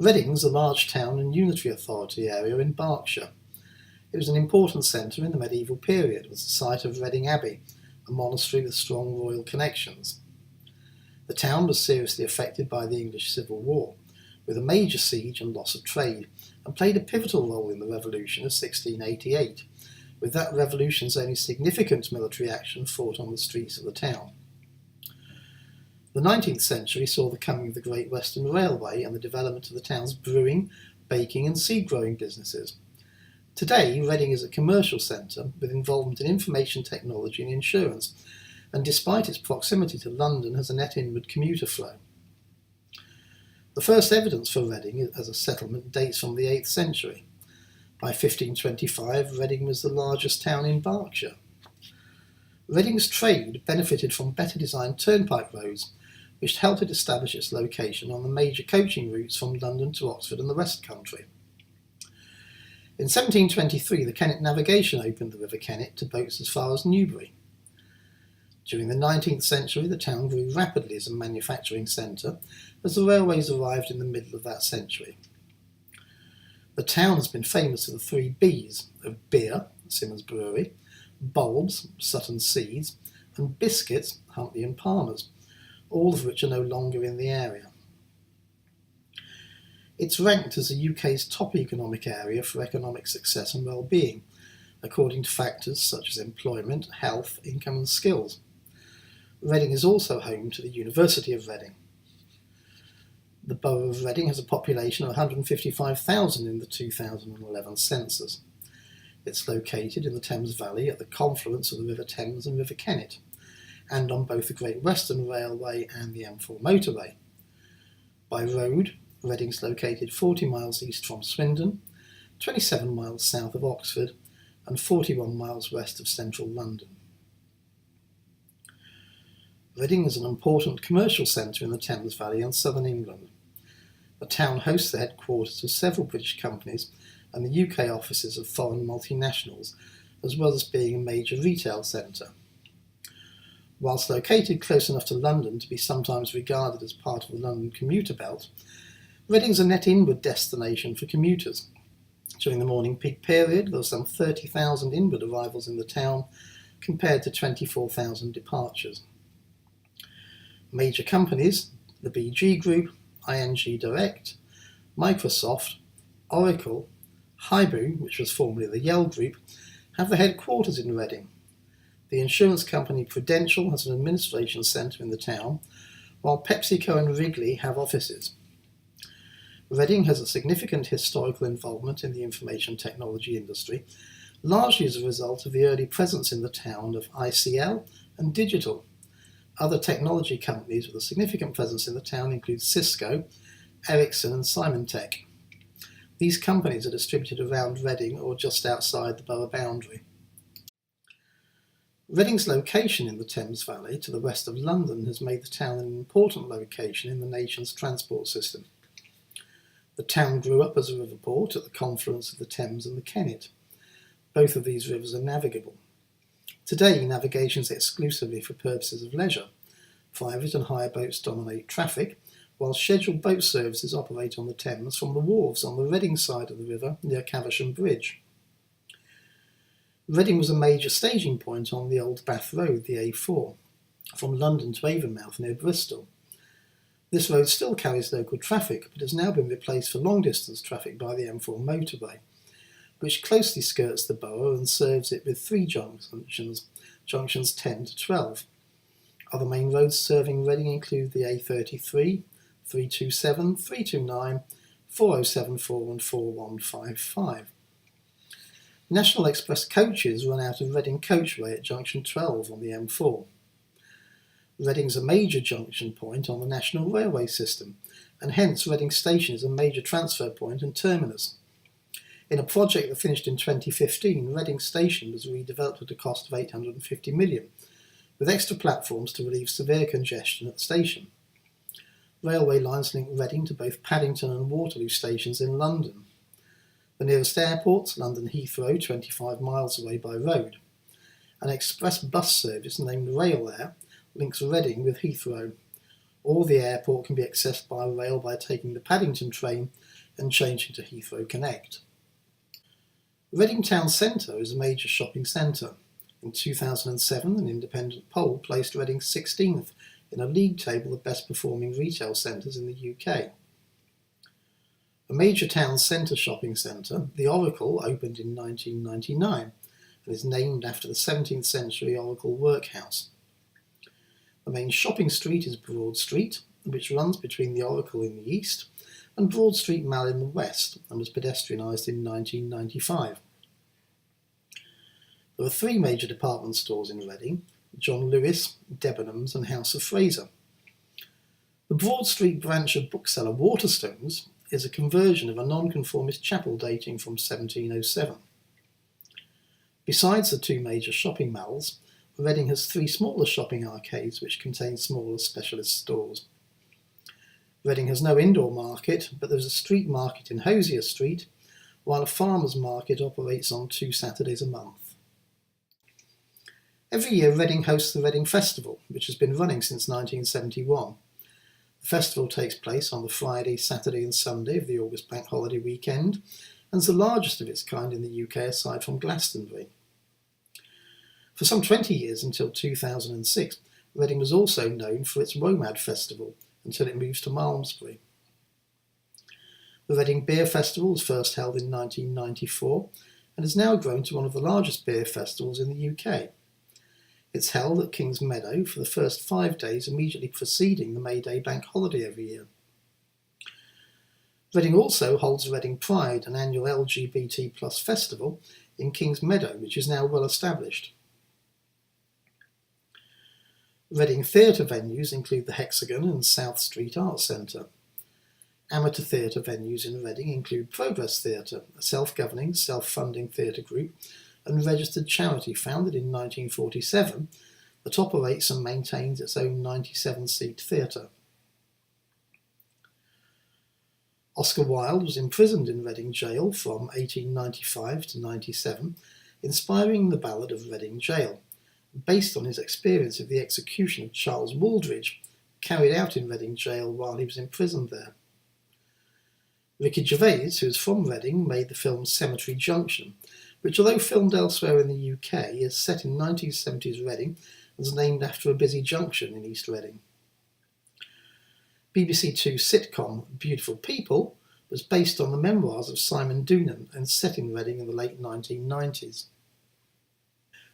Reading is a large town and unitary authority area in Berkshire. It was an important centre in the medieval period. It was the site of Reading Abbey, a monastery with strong royal connections. The town was seriously affected by the English Civil War, with a major siege and loss of trade, and played a pivotal role in the Revolution of 1688, with that revolution's only significant military action fought on the streets of the town. The 19th century saw the coming of the Great Western Railway and the development of the town's brewing, baking and seed-growing businesses. Today, Reading is a commercial centre with involvement in information technology and insurance, and despite its proximity to London, has a net inward commuter flow. The first evidence for Reading as a settlement dates from the 8th century. By 1525, Reading was the largest town in Berkshire. Reading's trade benefited from better designed turnpike roads, which helped it establish its location on the major coaching routes from London to Oxford and the West Country. In 1723, the Kennet navigation opened the River Kennet to boats as far as Newbury. During the 19th century, the town grew rapidly as a manufacturing centre, as the railways arrived in the middle of that century. The town has been famous for the 3 Bs of beer, Simmons Brewery, bulbs, Sutton Seeds, and biscuits, Huntley and Palmer's, all of which are no longer in the area. It's ranked as the UK's top economic area for economic success and well-being, according to factors such as employment, health, income and skills. Reading is also home to the University of Reading. The borough of Reading has a population of 155,000 in the 2011 census. It's located in the Thames Valley at the confluence of the River Thames and River Kennet, and on both the Great Western Railway and the M4 motorway. By road, Reading is located 40 miles east from Swindon, 27 miles south of Oxford, and 41 miles west of central London. Reading is an important commercial centre in the Thames Valley and southern England. The town hosts the headquarters of several British companies and the UK offices of foreign multinationals, as well as being a major retail centre. Whilst located close enough to London to be sometimes regarded as part of the London commuter belt, Reading is a net inward destination for commuters. During the morning peak period, there were some 30,000 inward arrivals in the town, compared to 24,000 departures. Major companies, the BG Group, ING Direct, Microsoft, Oracle, Hybu, which was formerly the Yell Group, have their headquarters in Reading. The insurance company Prudential has an administration centre in the town, while PepsiCo and Wrigley have offices. Reading has a significant historical involvement in the information technology industry, largely as a result of the early presence in the town of ICL and Digital. Other technology companies with a significant presence in the town include Cisco, Ericsson and Symantec. These companies are distributed around Reading or just outside the borough boundary. Reading's location in the Thames Valley to the west of London has made the town an important location in the nation's transport system. The town grew up as a river port at the confluence of the Thames and the Kennet. Both of these rivers are navigable. Today, navigation is exclusively for purposes of leisure. Private and hire boats dominate traffic, while scheduled boat services operate on the Thames from the wharves on the Reading side of the river near Caversham Bridge. Reading was a major staging point on the old Bath Road, the A4, from London to Avonmouth near Bristol. This road still carries local traffic, but has now been replaced for long-distance traffic by the M4 motorway, which closely skirts the borough and serves it with 3 junctions 10 to 12. Other main roads serving Reading include the A33, 327, 329, 4074 and 4155. National Express coaches run out of Reading Coachway at junction 12 on the M4. Reading is a major junction point on the National Railway system, and hence Reading Station is a major transfer point and terminus. In a project that finished in 2015, Reading Station was redeveloped at a cost of £850 million, with extra platforms to relieve severe congestion at the station. Railway lines link Reading to both Paddington and Waterloo stations in London. The nearest airports, London Heathrow, 25 miles away by road. An express bus service named Rail Air links Reading with Heathrow. Or the airport can be accessed by rail by taking the Paddington train, and changing to Heathrow Connect. Reading Town Centre is a major shopping centre. In 2007, an independent poll placed Reading 16th in a league table of best performing retail centres in the UK. A major town centre shopping centre, the Oracle opened in 1999 and is named after the 17th century Oracle workhouse. The main shopping street is Broad Street, which runs between the Oracle in the east and Broad Street Mall in the west and was pedestrianised in 1995. There are three major department stores in Reading: John Lewis, Debenhams and House of Fraser. The Broad Street branch of bookseller Waterstones is a conversion of a nonconformist chapel dating from 1707. Besides the two major shopping malls, Reading has three smaller shopping arcades which contain smaller specialist stores. Reading has no indoor market, but there is a street market in Hosier Street, while a farmers' market operates on 2 Saturdays a month. Every year Reading hosts the Reading Festival, which has been running since 1971. The festival takes place on the Friday, Saturday and Sunday of the August bank holiday weekend and is the largest of its kind in the UK aside from Glastonbury. For some 20 years, until 2006, Reading was also known for its WOMAD Festival, until it moves to Malmesbury. The Reading Beer Festival was first held in 1994 and has now grown to one of the largest beer festivals in the UK. It's held at King's Meadow for the first 5 days immediately preceding the May Day bank holiday every year. Reading also holds Reading Pride, an annual LGBT+ festival in King's Meadow, which is now well established. Reading theatre venues include the Hexagon and South Street Arts Centre. Amateur theatre venues in Reading include Progress Theatre, a self-governing, self-funding theatre group and registered charity founded in 1947 that operates and maintains its own 97-seat theatre. Oscar Wilde was imprisoned in Reading Jail from 1895 to 97, inspiring the ballad of Reading Jail, based on his experience of the execution of Charles Wooldridge, carried out in Reading Jail while he was imprisoned there. Ricky Gervais, who is from Reading, made the film Cemetery Junction, which, although filmed elsewhere in the UK, is set in 1970s Reading and is named after a busy junction in East Reading. BBC Two sitcom Beautiful People was based on the memoirs of Simon Doonan and set in Reading in the late 1990s.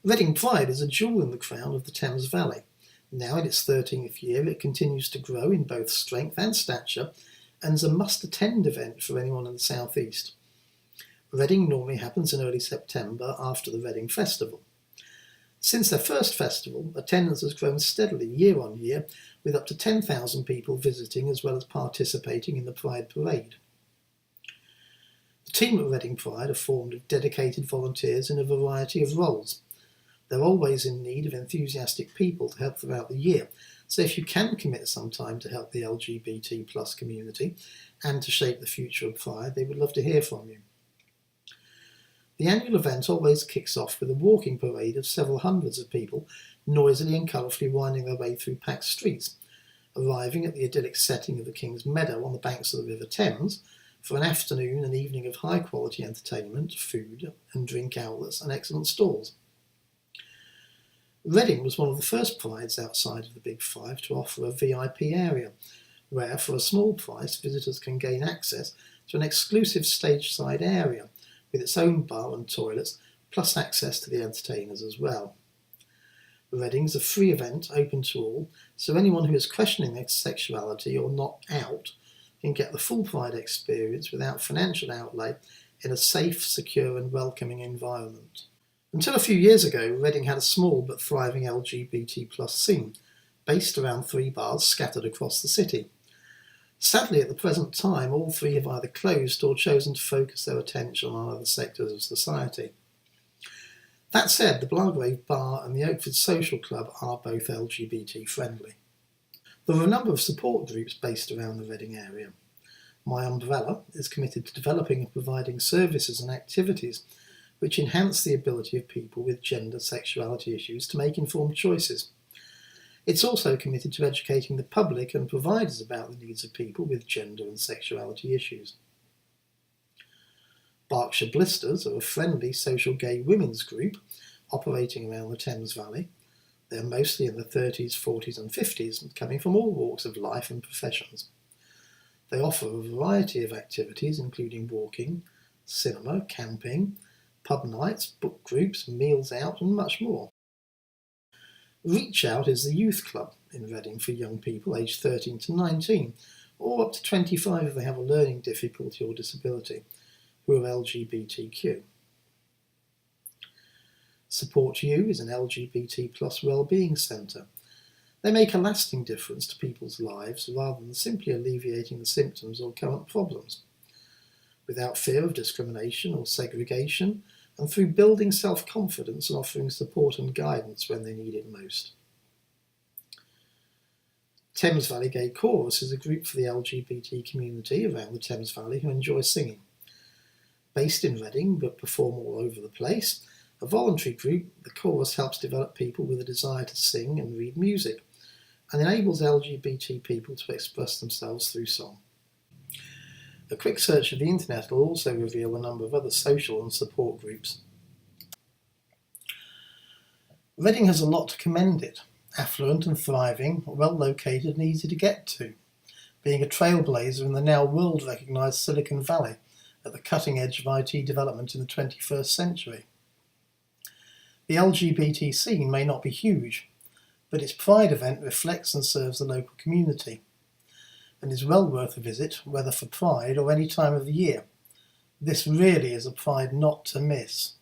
Reading Pride is a jewel in the crown of the Thames Valley. Now in its 13th year, it continues to grow in both strength and stature and is a must-attend event for anyone in the South East. Reading normally happens in early September after the Reading Festival. Since their first festival, attendance has grown steadily year on year, with up to 10,000 people visiting as well as participating in the Pride Parade. The team at Reading Pride are formed of dedicated volunteers in a variety of roles. They're always in need of enthusiastic people to help throughout the year, so if you can commit some time to help the LGBT+ community and to shape the future of Pride, they would love to hear from you. The annual event always kicks off with a walking parade of several hundreds of people noisily and colourfully winding their way through packed streets, arriving at the idyllic setting of the King's Meadow on the banks of the River Thames for an afternoon and evening of high-quality entertainment, food and drink outlets and excellent stalls. Reading was one of the first Prides outside of the Big Five to offer a VIP area, where for a small price visitors can gain access to an exclusive stage-side area with its own bar and toilets, plus access to the entertainers as well. Reading is a free event open to all, so anyone who is questioning their sexuality or not out can get the full Pride experience without financial outlay in a safe, secure and welcoming environment. Until a few years ago, Reading had a small but thriving LGBT+ scene, based around 3 bars scattered across the city. Sadly, at the present time, all 3 have either closed or chosen to focus their attention on other sectors of society. That said, the Blargrave Bar and the Oakford Social Club are both LGBT friendly. There are a number of support groups based around the Reading area. My Umbrella is committed to developing and providing services and activities which enhance the ability of people with gender sexuality issues to make informed choices. It's also committed to educating the public and providers about the needs of people with gender and sexuality issues. Berkshire Blisters are a friendly social gay women's group operating around the Thames Valley. They're mostly in the 30s, 40s and 50s, coming from all walks of life and professions. They offer a variety of activities including walking, cinema, camping, pub nights, book groups, meals out and much more. Reach Out is the youth club in Reading for young people aged 13 to 19, or up to 25 if they have a learning difficulty or disability, who are LGBTQ. Support You is an LGBT plus wellbeing centre. They make a lasting difference to people's lives rather than simply alleviating the symptoms or current problems. Without fear of discrimination or segregation, and through building self-confidence and offering support and guidance when they need it most. Thames Valley Gay Chorus is a group for the LGBT community around the Thames Valley who enjoy singing. Based in Reading but perform all over the place, a voluntary group, the chorus helps develop people with a desire to sing and read music and enables LGBT people to express themselves through song. A quick search of the internet will also reveal a number of other social and support groups. Reading has a lot to commend it. Affluent and thriving, well located and easy to get to, being a trailblazer in the now world recognised Silicon Valley at the cutting edge of IT development in the 21st century. The LGBT scene may not be huge, but its Pride event reflects and serves the local community, and is well worth a visit, whether for Pride or any time of the year. This really is a Pride not to miss.